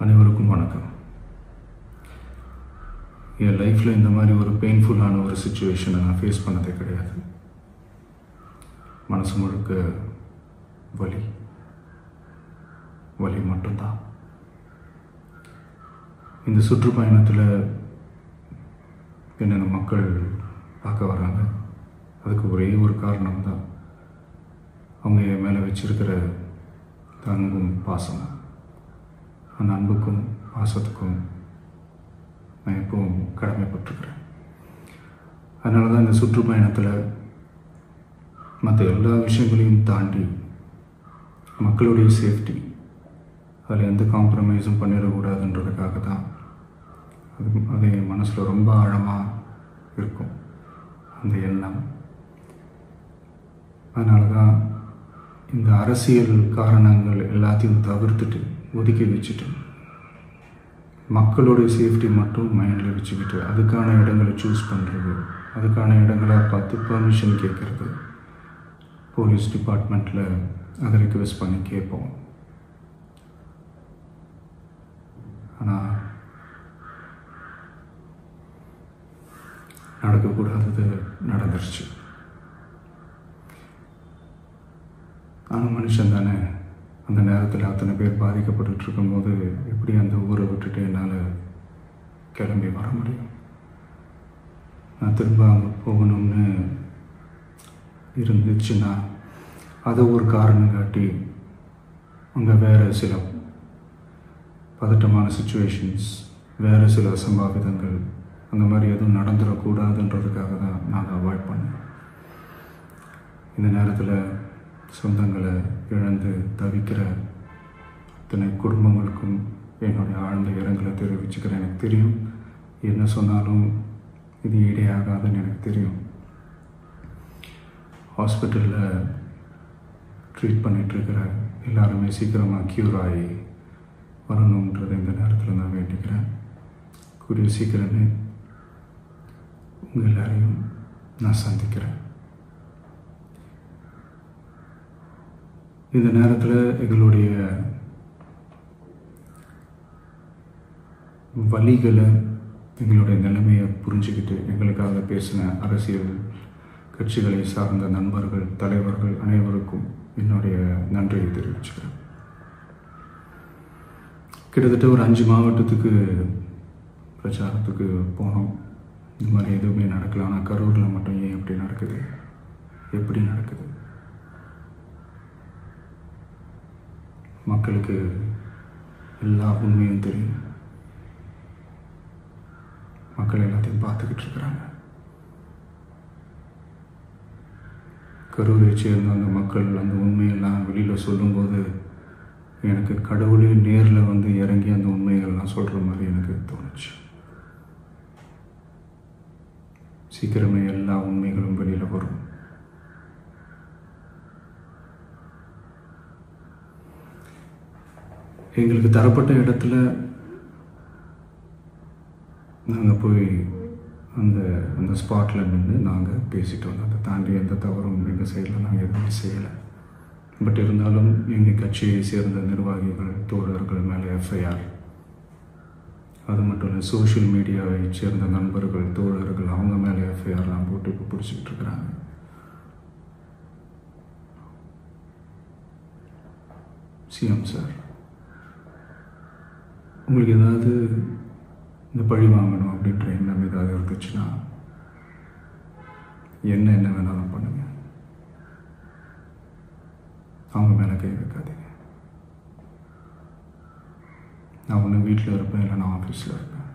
அனைவருக்கும் வணக்கம். என் லைஃப்பில் இந்த மாதிரி ஒரு பெயின்ஃபுல்லான ஒரு சுச்சுவேஷனை நான் ஃபேஸ் பண்ணதே கிடையாது. மனசு முழுக்க வலி வலி மட்டும்தான். இந்த சுற்றுப்பயணத்தில் என்னென்ன மக்கள் பார்க்க வராங்க, அதுக்கு ஒரே ஒரு காரணம் தான், அவங்க என் மேலே வச்சிருக்கிற அன்பும் பாசமும். அந்த அன்புக்கும் பாசத்துக்கும் நான் எப்பவும் கடமைப்பட்டிருக்கிறேன். அதனால தான் இந்த சுற்றுப்பயணத்தில் மற்ற எல்லா விஷயங்களையும் தாண்டி மக்களுடைய சேஃப்டி, அதில் எந்த காம்ப்ரமைஸும் பண்ணிடக்கூடாதுன்றதுக்காக தான் அது என் மனசில் ரொம்ப ஆழமாக இருக்கும் அந்த எண்ணம். அதனால தான் இந்த அரசியல் காரணங்கள் எல்லாத்தையும் தவிர்த்துட்டு ஒதுக்கி வச்சுட்டு மக்களுடைய சேஃப்டி மட்டும் மைண்டில் வச்சுக்கிட்டு அதுக்கான இடங்களை சூஸ் பண்ணுறது, அதுக்கான இடங்களை பார்த்து பர்மிஷன் கேட்குறது, போலீஸ் டிபார்ட்மெண்ட்டில் அதை ரிக்வெஸ்ட் பண்ணி கேட்போம். ஆனால் நடக்கக்கூடாதது நடந்துருச்சு. ஆனால் மனுஷன் தானே, அந்த நேரத்தில் அத்தனை பேர் பாதிக்கப்பட்டு இருக்கும்போது எப்படி அந்த ஊரை விட்டுட்டு என்னால் கிளம்பி வர முடியும்? நான் திரும்ப அங்கே போகணும்னு இருந்துச்சுன்னா அதை ஒரு காரணம் காட்டி அங்கே வேறு சில பதட்டமான சுச்சுவேஷன்ஸ், வேறு சில அசம்பாவிதங்கள் அந்த மாதிரி எதுவும் நடந்துடக்கூடாதுன்றதுக்காக தான் நான் அவாய்ட் பண்ணேன். இந்த நேரத்தில் சொந்தங்களை இழந்து தவிக்கிற அத்தனை குடும்பங்களுக்கும் என்னுடைய ஆழ்ந்த இரங்கலை தெரிவிச்சுக்கிறேன். எனக்கு தெரியும், என்ன சொன்னாலும் இது ஈடேயாகாதுன்னு எனக்கு தெரியும். ஹாஸ்பிட்டலில் ட்ரீட் பண்ணிகிட்ருக்கிற எல்லாருமே சீக்கிரமாக க்யூர் ஆகி வரணுன்றதை இந்த நேரத்தில் நான் வேண்டிக்கிறேன். கூடிய சீக்கிரமே உங்கள் எல்லாரையும் நான் சந்திக்கிறேன். இந்த நேரத்தில் எங்களுடைய வலிகளை, எங்களுடைய நிலைமையை புரிஞ்சுக்கிட்டு எங்களுக்காக பேசின அரசியல் கட்சிகளை சார்ந்த நண்பர்கள், தலைவர்கள் அனைவருக்கும் என்னுடைய நன்றியை தெரிவிச்சுக்கிறேன். கிட்டத்தட்ட ஒரு 5 மாவட்டத்துக்கு பிரச்சாரத்துக்கு போனோம். இந்த மாதிரி எதுவுமே நடக்கல. ஆனால் கரூரில் மட்டும் ஏன் எப்படி நடக்குது, எப்படி நடக்குது? மக்களுக்கு எல்லா உண்மையும் தெரியும். மக்கள் எல்லாத்தையும் பார்த்துக்கிட்டு இருக்கிறாங்க. கரூரை சேர்ந்த அந்த மக்கள் அந்த உண்மையெல்லாம் வெளியில் சொல்லும்போது எனக்கு கடவுளே நேரில் வந்து இறங்கி அந்த உண்மைகள்லாம் சொல்கிற மாதிரி எனக்கு தோணுச்சு. சீக்கிரமே எல்லா உண்மைகளும் வெளியில் வரும். எங்களுக்கு தரப்பட்ட இடத்துல நாங்கள் போய் அந்த ஸ்பாட்டில் நின்று நாங்கள் பேசிட்டு வந்தோம். அதை தாண்டி எந்த தவறும் எங்கள் சைடில் நாங்கள் எதுவுமே செய்யலை. பட் இருந்தாலும் எங்கள் கட்சியை சேர்ந்த நிர்வாகிகள், தோழர்கள் மேலே எஃப்ஐஆர், அது மட்டும் இல்லை சோஷியல் மீடியாவை சேர்ந்த நண்பர்கள், தோழர்கள் அவங்க மேலே எஃப்ஐஆர்லாம் போட்டு இப்போ பிடிச்சிக்கிட்டு இருக்கிறாங்க. சிஎம் சார், உங்களுக்கு ஏதாவது இந்த பழி வாங்கணும் அப்படின்ற எண்ணம் ஏதாவது இருந்துச்சுன்னா என்ன வேணாலும் பண்ணுங்க. அவங்க மேலே கை வைக்காதீங்க. நான் ஒன்று வீட்டில் இருப்பேன், இல்லை நான் ஆஃபீஸில் இருப்பேன்.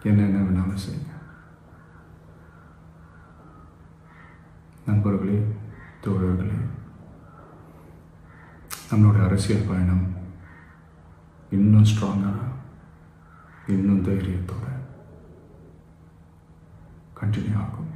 என்ன வேணாலும் செய்யுங்க. நண்பர்களே, தோழர்களே, நம்மளோட அரசியல் பயணம் இன்னும் ஸ்ட்ராங்காக, இன்னும் தைரியத்தோட கண்டினியூ ஆகும்.